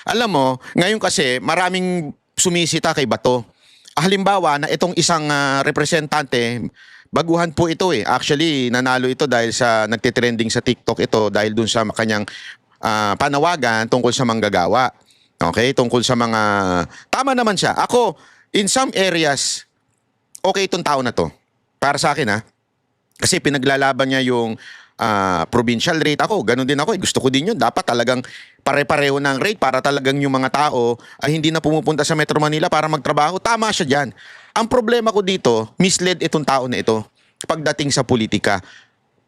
Alam mo, ngayon kasi maraming sumisita kay Bato. Halimbawa na itong isang representante, baguhan po ito eh. Actually, nanalo ito dahil sa nagtitrending sa TikTok ito dahil dun sa kanyang panawagan tungkol sa manggagawa. Okay? Tungkol sa mga... Tama naman siya. Ako, in some areas, okay itong tao na to. Para sa akin kasi pinaglalaban niya yung provincial rate. Ako, ganun din ako. Gusto ko din yun. Dapat talagang pare-pareho ng rate para talagang yung mga tao ay hindi na pumupunta sa Metro Manila para magtrabaho. Tama siya dyan. Ang problema ko dito, misled itong tao na ito pagdating sa politika.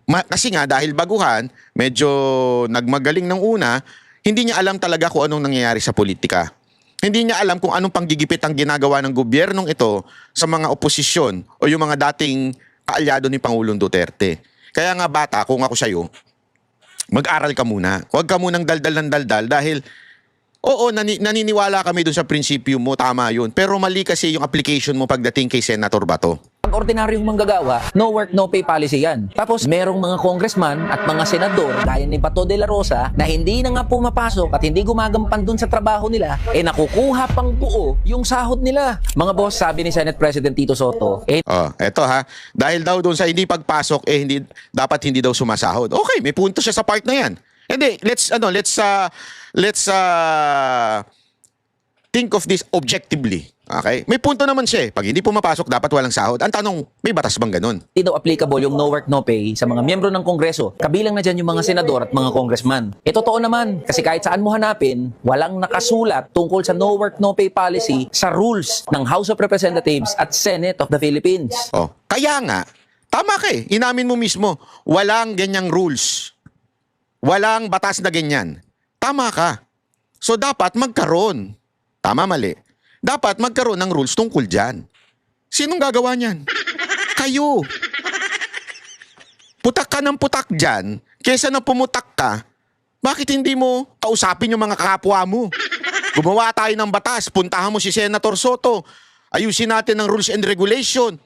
Kasi nga, dahil baguhan, medyo nagmagaling ng una, hindi niya alam talaga kung anong nangyayari sa politika. Hindi niya alam kung anong panggigipit ang ginagawa ng gobyernong ito sa mga oposisyon o yung mga dating kaalyado ni Pangulong Duterte. Kaya nga bata, kung ako sa'yo, mag-aral ka muna. Huwag ka munang daldal ng daldal dahil, oo, naniniwala kami dun sa prinsipyo mo, tama yun. Pero mali kasi yung application mo pagdating kay Senator Bato. Pag ordinaryong manggagawa, no work, no pay policy yan. Tapos merong mga congressman at mga senador gaya ni Bato de la Rosa na hindi na nga pumapasok at hindi gumagampan dun sa trabaho nila, nakukuha pang buo yung sahod nila. Mga boss, sabi ni Senate President Tito Soto, eto dahil daw doon sa hindi pagpasok, dapat hindi daw sumasahod. Okay, may punto siya sa part na yan. Hindi, let's think of this objectively. Okay? May punto naman siya. Pag hindi pumapasok, dapat walang sahod. Ang tanong, may batas bang ganun? Hindi daw applicable yung no work, no pay sa mga miyembro ng Kongreso. Kabilang na dyan yung mga senador at mga congressman. Totoo naman. Kasi kahit saan mo hanapin, walang nakasulat tungkol sa no work, no pay policy sa rules ng House of Representatives at Senate of the Philippines. Kaya nga, tama ka eh. Inamin mo mismo, walang ganyang rules. Walang batas na ganyan. Tama ka. So dapat magkaroon. Tama, mali. Dapat magkaroon ng rules tungkol dyan. Sinong gagawa niyan? Kayo. Putak ka ng putak dyan, kesa na pumutak ka, bakit hindi mo kausapin yung mga kapwa mo? Gumawa tayo ng batas, puntahan mo si Senator Soto, ayusin natin ang rules and regulation.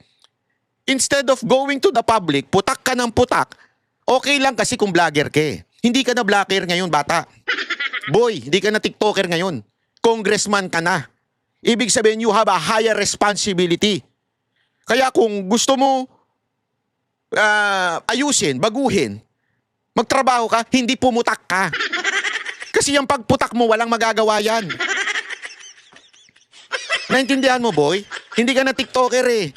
Instead of going to the public, putak ka ng putak, okay lang kasi kung vlogger ka eh. Hindi ka na vlogger ngayon, bata. Boy, hindi ka na TikToker ngayon. Congressman ka na. Ibig sabihin, you have a higher responsibility. Kaya kung gusto mo ayusin, baguhin, magtrabaho ka, hindi pumutak ka. Kasi yung pagputak mo, walang magagawa yan. Naintindihan mo, boy? Hindi ka na TikToker eh.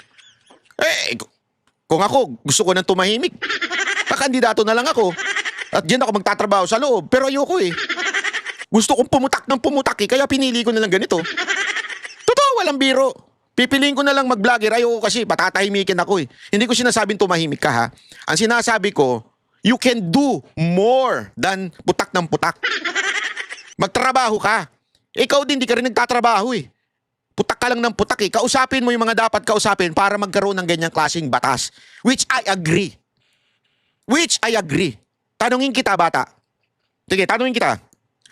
Kung ako, gusto ko nang tumahimik, kakandidato na lang ako. At diyan ako magtatrabaho sa loob. Pero ayoko eh. Gusto kong pumutak ng pumutak eh, kaya pinili ko na lang ganito. Walang biro. Pipiliin ko na lang mag-vlogger. Ayoko kasi patatahimikin ako eh. Hindi ko sinasabing tumahimik ka ha. Ang sinasabi ko, you can do more than putak ng putak. Magtrabaho ka. Ikaw din, di ka rin nagtatrabaho eh. Putak ka lang ng putak eh. Kausapin mo yung mga dapat kausapin para magkaroon ng ganyang klaseng batas. Which I agree. Tanungin kita, bata. Sige, tanungin kita.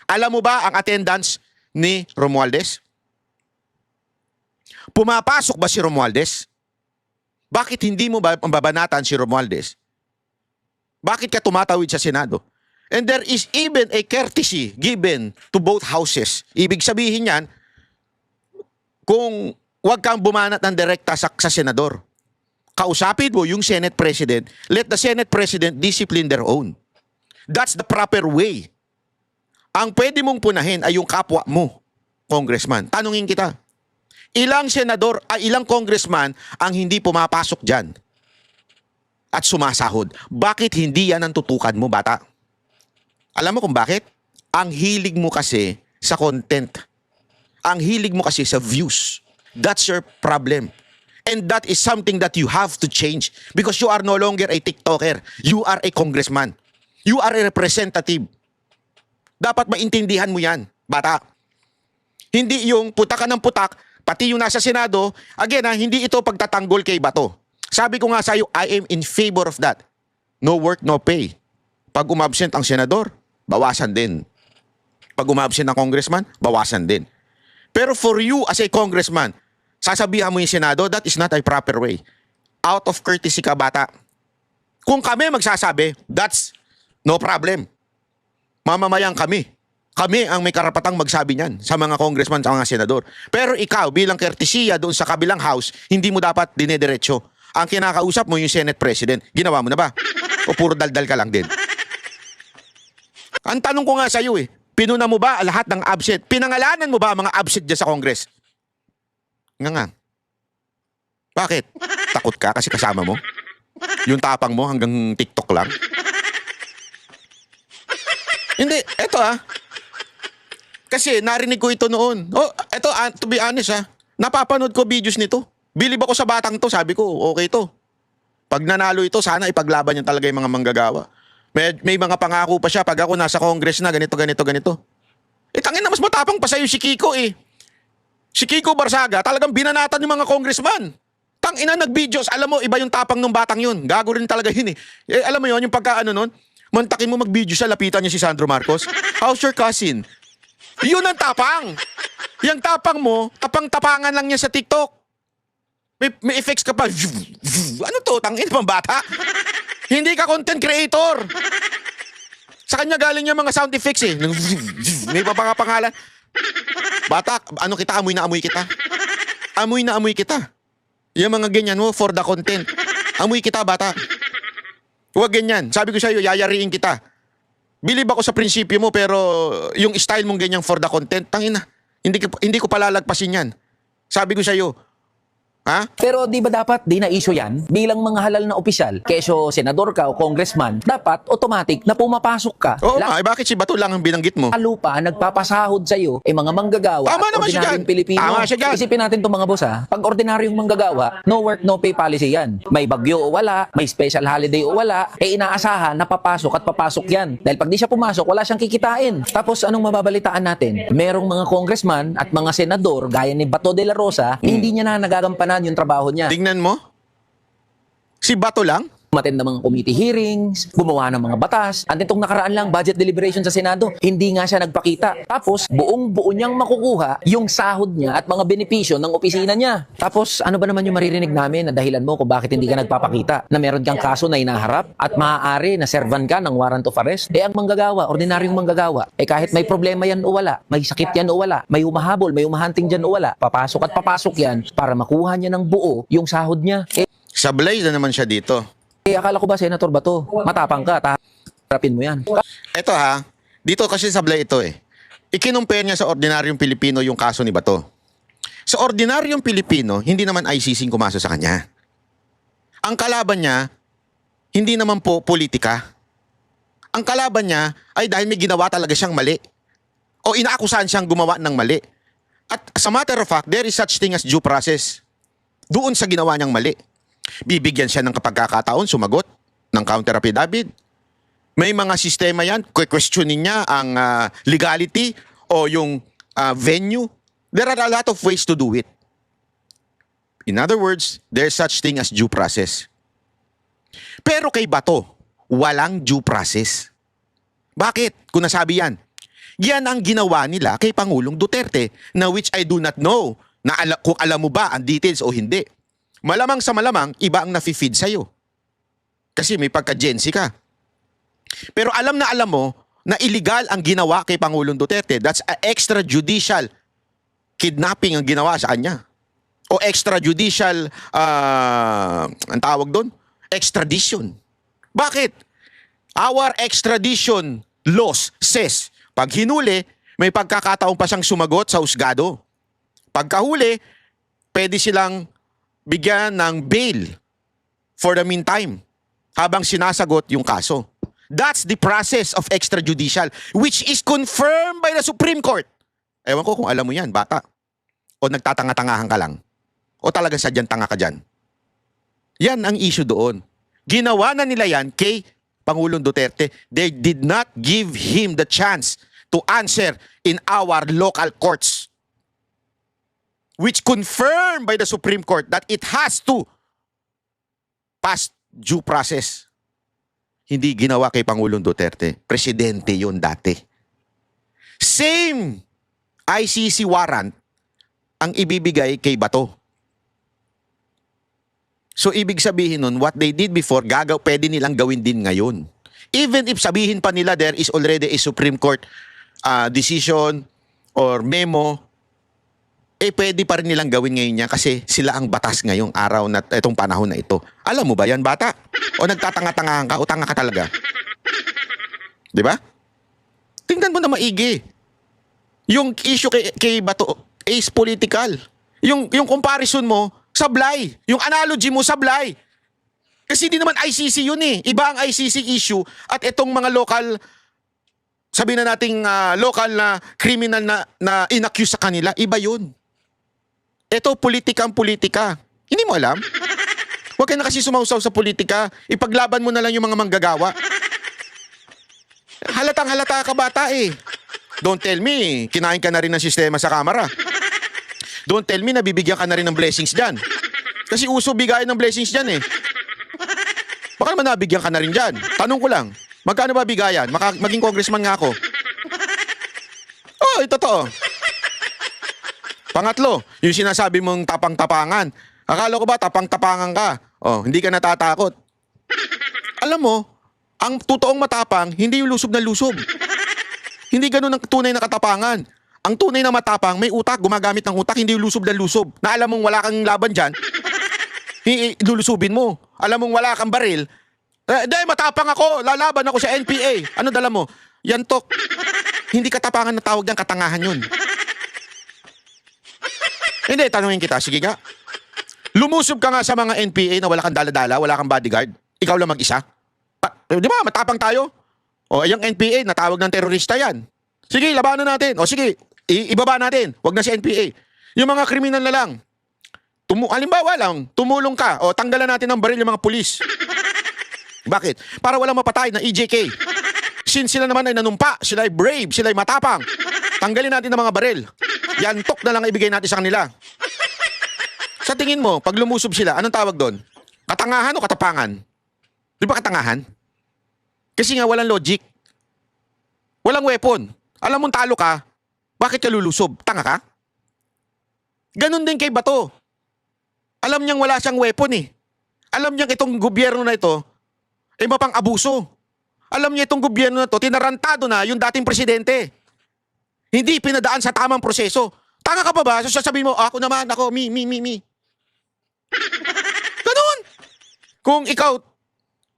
Alam mo ba ang attendance ni Romualdez? Pumapasok ba si Romualdez? Bakit hindi mo ba babanatan si Romualdez? Bakit ka tumatawid sa Senado? And there is even a courtesy given to both houses. Ibig sabihin yan, kung wag kang bumanat ng direkta sa Senador, kausapin mo yung Senate President, let the Senate President discipline their own. That's the proper way. Ang pwede mong punahin ay yung kapwa mo, congressman. Tanungin kita. Ilang senador ay ilang congressman ang hindi pumapasok dyan at sumasahod? Bakit hindi yan ang tutukan mo, bata? Alam mo kung bakit? Ang hilig mo kasi sa content. Ang hilig mo kasi sa views. That's your problem. And that is something that you have to change because you are no longer a TikToker. You are a congressman. You are a representative. Dapat maintindihan mo yan, bata. Hindi yung putak ka ng putak, pati yung nasa Senado, again hindi ito pagtatanggol kay Bato. Sabi ko nga sa iyo, I am in favor of that. No work, no pay. Pag umabsent ang senador, bawasan din. Pag umabsent ang congressman, bawasan din. Pero for you as a congressman, sasabihan mo yung Senado, that is not a proper way. Out of courtesy ka, bata. Kung kami magsasabi, that's no problem. Mamamayan kami. Kami ang may karapatang magsabi niyan sa mga congressman, sa mga senador. Pero ikaw, bilang courtesya doon sa kabilang house, hindi mo dapat dinediretso. Ang kinakausap mo yung Senate President. Ginawa mo na ba? O puro daldal ka lang din? Ang tanong ko nga sa iyo pinuna mo ba lahat ng absent? Pinangalanan mo ba ang mga absent dyan sa Congress? Nga. Bakit? Takot ka kasi kasama mo? Yung tapang mo hanggang TikTok lang? Hindi, eto Kasi narinig ko ito noon. Eto, to be honest napapanood ko videos nito. Bilib ako sa batang to, sabi ko, okay to. Pag nanalo ito, sana ipaglaban niya talaga yung mga manggagawa. May mga pangako pa siya pag ako nasa Congress na, ganito. Tangin na mas matapang pa sa'yo si Kiko Si Kiko Barsaga, talagang binanatan yung mga congressman. Tangina nag-videos, alam mo, iba yung tapang ng batang yun. Gago rin talaga yun alam mo yun, yung pagkaano nun, mantakin mo mag-video siya, lapitan niya si Sandro Marcos. How's your cousin? Yun ang tapang. Yung tapang mo, tapang-tapangan lang niya sa TikTok. May effects ka pa. Ano to? Tangin pang bata? Hindi ka content creator. Sa kanya galing yung mga sound effects May pangalan. Bata, ano kita? Amoy na amoy kita. Amoy na amoy kita. Yung mga ganyan mo for the content. Amoy kita, bata. Huwag ganyan. Sabi ko sa'yo, yayariin kita. Bilib ako sa prinsipyo mo, pero yung style mong ganyan for the content, tangina. Hindi ko palalagpasin yan. Sabi ko sa'yo, Pero di ba dapat di na issue yan bilang mga halal na opisyal? Keso senador ka o congressman, dapat automatic na pumapasok ka. Oo bakit si Bato lang ang binanggit mo? Lupa nagpapasahod sa iyo mga manggagawa Tama at naman siya ordinaryong dyan. Pilipino. Tama siya dyan. Isipin natin itong mga boss Pag ordinaryong manggagawa, no work, no pay policy yan. May bagyo o wala, may special holiday o wala, inaasahan na papasok at papasok yan. Dahil pag di siya pumasok, wala siyang kikitain. Tapos anong mababalitaan natin? Merong mga congressman at mga senador gaya ni Bato de la Rosa, hindi niya na nagagampanan yung trabaho niya. Tingnan mo. Si Bato lang? Umattend ng mga committee hearings, gumawa ng mga batas. At itong nakaraan lang, budget deliberation sa Senado, hindi nga siya nagpakita. Tapos, buong-buo niyang makukuha yung sahod niya at mga benepisyo ng opisina niya. Tapos, ano ba naman yung maririnig namin na dahilan mo kung bakit hindi ka nagpapakita? Na meron kang kaso na inaharap at maaari na servan ka ng warrant of arrest? Ang manggagawa, ordinaryong manggagawa, kahit may problema yan o wala, may sakit yan o wala, may humahabol, may humahunting dyan o wala, papasok at papasok yan para makuha niya ng buo yung sahod niya. Sablay na naman siya dito. Akala ko ba, Senator Bato, matapang ka, harapin mo yan. Ito dito kasi sablay ito Ikinumpare niya sa ordinaryong Pilipino yung kaso ni Bato. Sa ordinaryong Pilipino, hindi naman ICC kumaso sa kanya. Ang kalaban niya, hindi naman po politika. Ang kalaban niya ay dahil may ginawa talaga siyang mali. O inaakusahan siyang gumawa ng mali. At as a matter of fact, there is such thing as due process. Doon sa ginawa niyang mali. Bibigyan siya ng kapagkakataon sumagot ng counter affidavit. May mga sistema yan, questionin niya ang legality o yung venue. There are a lot of ways to do it. In other words, there's such thing as due process. Pero kay Bato, walang due process. Bakit? Kung nasabi yan. Yan ang ginawa nila kay Pangulong Duterte, na which I do not know kung alam mo ba ang details o hindi. Malamang sa malamang, iba ang nafi-feed sa'yo. Kasi may pagka-Gen Z ka. Pero alam mo na illegal ang ginawa kay Pangulong Duterte. That's extrajudicial kidnapping ang ginawa sa kanya. O extrajudicial, ang tawag doon? Extradition. Bakit? Our extradition laws says, pag hinuli, may pagkakataon pa siyang sumagot sa husgado. Pagkahuli, pwede silang bigyan ng bail for the meantime habang sinasagot yung kaso. That's the process of extrajudicial, which is confirmed by the Supreme Court. Ewan ko kung alam mo yan, bata. O nagtatanga-tangahan ka lang. O talagang sadyang tanga ka dyan. Yan ang issue doon. Ginawa na nila yan kay Pangulong Duterte. They did not give him the chance to answer in our local courts, which confirmed by the Supreme Court that it has to pass due process. Hindi ginawa kay Pangulong Duterte. Presidente yun dati. Same ICC warrant ang ibibigay kay Bato. So ibig sabihin nun, what they did before, pwede nilang gawin din ngayon. Even if sabihin pa nila there is already a Supreme Court decision or memo, pwede pa rin nilang gawin ngayon niya kasi sila ang batas ngayong araw na itong panahon na ito. Alam mo ba yan, bata? O nagtatanga-tangahan ka o tanga ka talaga? Di ba? Tingnan mo na maigi. Yung issue kay Bato is political. Yung comparison mo, sablay. Yung analogy mo, sablay. Kasi di naman ICC yun eh. Iba ang ICC issue at itong mga local, sabihin na nating local na criminal na inaccuse sa kanila, iba yun. Ito, politikang politika. Hindi mo alam? Huwag ka na kasi sumausaw sa politika. Ipaglaban mo na lang yung mga manggagawa. Halatang halata ka bata eh. Don't tell me, kinain ka na rin ng sistema sa kamera. Don't tell me, nabibigyan ka na rin ng blessings dyan. Kasi uso bigayan ng blessings dyan eh. Baka naman nabigyan ka na rin dyan. Tanong ko lang, magkano ba bigayan? Maging congressman nga ako. Oh, ito to. Pangatlo, yung sinasabi mong tapang-tapangan. Akala ko ba tapang-tapangan ka? Oh, hindi ka natatakot. Alam mo, ang totoong matapang, hindi yung lusob na lusob. Hindi ganun ang tunay na katapangan. Ang tunay na matapang, may utak, gumagamit ng utak, hindi yung lusob na lusob. Na alam mong wala kang laban dyan, lulusubin mo. Alam mong wala kang baril, dahil matapang ako, lalaban ako sa NPA. Ano dala mo? Yantok. Hindi katapangan na tawag yan, katangahan yun. Hindi, tanungin kita. Sige nga. Lumusob ka nga sa mga NPA na wala kang dala-dala, wala kang bodyguard. Ikaw lang mag-isa. Di ba, matapang tayo? O, yung NPA, natawag ng terorista yan. Sige, labanan natin. O sige, ibaba natin. Huwag na si NPA. Yung mga kriminal na lang. Halimbawa lang, tumulong ka. O, tanggalan natin ng baril yung mga pulis. Bakit? Para walang mapatay na EJK. Since sila naman ay nanumpa, sila ay brave, sila ay matapang. Tanggalin natin ng mga baril. Yantok na lang ibigay natin sa kanila. Sa tingin mo, pag lumusob sila, anong tawag doon? Katangahan o katapangan? Di ba katangahan? Kasi nga walang logic. Walang weapon. Alam mong talo ka, bakit ka lulusob? Tanga ka? Ganon din kay Bato. Alam niyang wala siyang weapon eh. Alam niyang itong gobyerno na ito ay mapang-abuso. Alam niya itong gobyerno na ito, tinarantado na yung dating presidente. Hindi pinadaan sa tamang proseso. Tanga ka pa ba? So sasabihin mo, ako naman, ako, me. Ganon. Kung ikaw,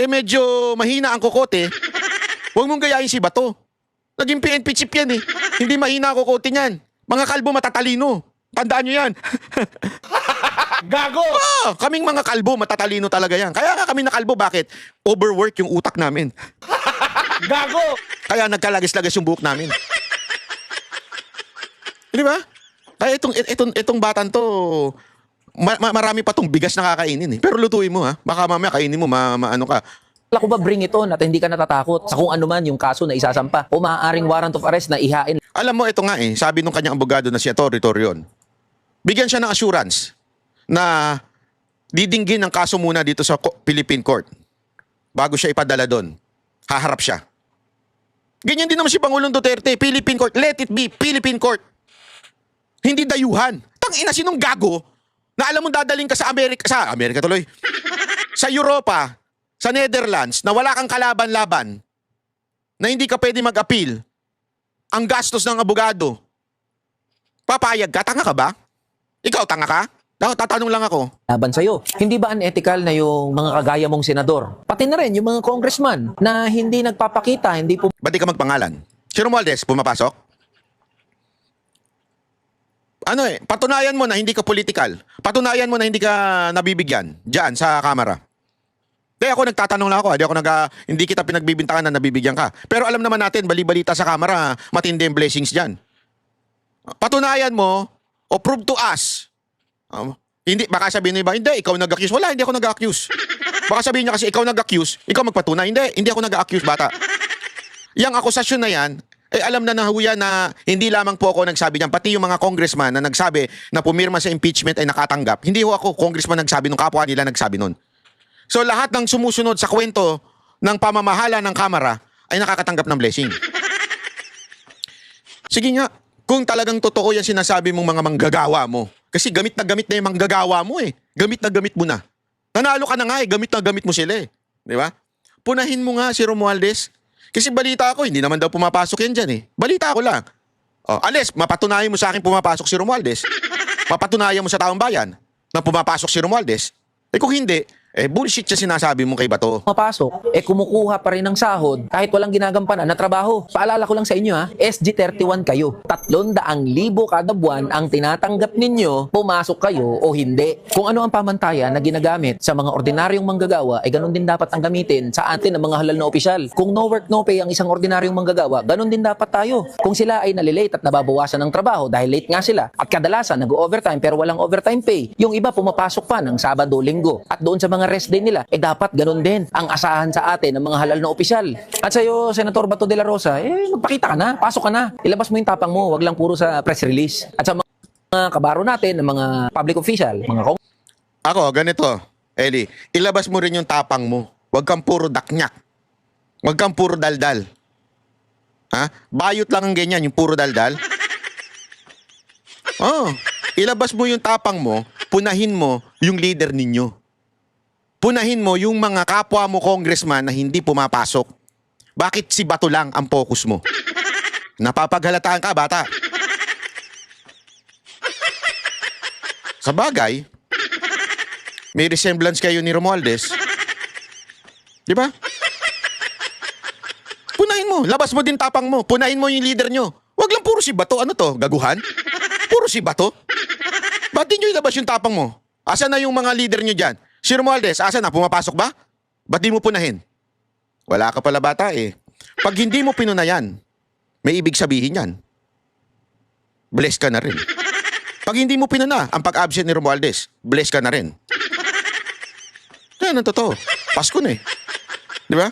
medyo mahina ang kokote, huwag mong gayahin si Bato. Naging PNP chief yan eh. Hindi mahina ang kokote niyan. Mga kalbo matatalino. Tandaan nyo yan. Gago! Kaming mga kalbo, matatalino talaga yan. Kaya nga kami na kalbo, bakit? Overwork yung utak namin. Gago! Kaya nagkalagis-lagis yung buhok namin. Di ba? Kaya itong batan to, marami pa tong bigas na kakainin eh. Pero lutuin mo ha. Baka mamaya kainin mo, ano ka. Wala ko ba bring it on at hindi ka natatakot sa kung ano man yung kaso na isasampa o maaaring warrant of arrest na ihain. Alam mo, ito nga eh, sabi nung kanyang abogado na si Atty. Torion, bigyan siya ng assurance na didinggin ang kaso muna dito sa Philippine Court bago siya ipadala doon. Haharap siya. Ganyan din naman si Pangulong Duterte, Philippine Court, let it be, Philippine Court. Hindi dayuhan. Tangina, sinong gago na alam mo dadaling ka sa Amerika tuloy, sa Europa, sa Netherlands, na wala kang kalaban-laban, na hindi ka pwede mag-appeal, ang gastos ng abogado, papayag ka? Tanga ka ba? Ikaw, tanga ka? Tatanong lang ako. Laban sa'yo. Hindi ba unethical na yung mga kagaya mong senador? Pati na rin yung mga congressman na hindi nagpapakita, hindi po Ba't di ka magpangalan? Si Romualdez, pumapasok? Patunayan mo na hindi ka political. Patunayan mo na hindi ka nabibigyan diyan sa kamera. Kaya ako nagtatanong lang ako, hindi kita pinagbibintangan na nabibigyan ka. Pero alam naman natin, bali-balita sa kamera, matindi yung blessings diyan. Patunayan mo o prove to us. Hindi, baka sabihin niyo ba, hindi, ikaw nag-accuse. Wala, hindi ako nag-accuse. Baka sabihin niya kasi ikaw nag-accuse, ikaw magpatunay. Hindi ako nag-accuse, bata. Yang akusasyon na yan, alam na nahuya na hindi lamang po ako nagsabi niyan, pati yung mga congressman na nagsabi na pumirma sa impeachment ay nakatanggap. Hindi ho ako congressman nagsabi nung kapwa nila nagsabi nun. So lahat ng sumusunod sa kwento ng pamamahala ng Kamara ay nakakatanggap ng blessing. Sige nga, kung talagang totoo yan sinasabi mong mga manggagawa mo, kasi gamit na yung manggagawa mo eh. Gamit na gamit mo na. Nanalo ka na nga eh, gamit na gamit mo sila eh. Di ba? Punahin mo nga si Romualdez. Kasi balita ko, hindi naman daw pumapasok yan dyan eh. Balita ko lang. Oh, unless, mapatunayan mo sa akin pumapasok si Romualdez. Papatunayan mo sa taong bayan na pumapasok si Romualdez. Eh kung hindi, bullshit siya sinasabi mo kay Bato. Pumapasok, kumukuha pa rin ng sahod kahit walang ginagampanan na trabaho. Paalala ko lang sa inyo SG31 kayo. 300,000 kada buwan ang tinatanggap ninyo, pumasok kayo o hindi. Kung ano ang pamantayan na ginagamit sa mga ordinaryong manggagawa, ganun din dapat ang gamitin sa atin ng mga halal na opisyal. Kung no work no pay ang isang ordinaryong manggagawa, ganun din dapat tayo. Kung sila ay nalilate at nababawasan ng trabaho dahil late nga sila at kadalasan nag-overtime pero walang overtime pay, yung iba pumapasok pa ng Sabado, Linggo at doon sa mga rest day nila, dapat ganun din ang asahan sa atin ng mga halal na opisyal. At sa'yo, Senator Bato de la Rosa, magpakita ka na, pasok ka na, ilabas mo yung tapang mo, wag lang puro sa press release. At sa mga kabaro natin, ng mga public official, mga Ako, ganito, Eli, ilabas mo rin yung tapang mo. Huwag kang puro daknyak. Huwag kang puro daldal. Ha? Bayot lang ang ganyan, yung puro daldal. Oh, ilabas mo yung tapang mo, punahin mo yung leader ninyo. Punahin mo yung mga kapwa mo congressman na hindi pumapasok. Bakit si Bato lang ang focus mo? Napapaghalataan ka, bata. Sa bagay, may resemblance kayo ni Romualdez. Di ba? Punahin mo. Labas mo din tapang mo. Punahin mo yung leader nyo. Wag lang puro si Bato. Ano to? Gaguhan? Puro si Bato? Ba't di nyo ilabas yung tapang mo? Asa na yung mga leader nyo dyan? Si Romualdez, asa na? Pumapasok ba? Ba't di mo punahin? Wala ka pala bata eh. Pag hindi mo pinunayan, may ibig sabihin yan. Bless ka na rin. Pag hindi mo pinuna ang pag-absent ni Romualdez, bless ka na rin. Yan ang totoo. Pasko na eh. Di ba?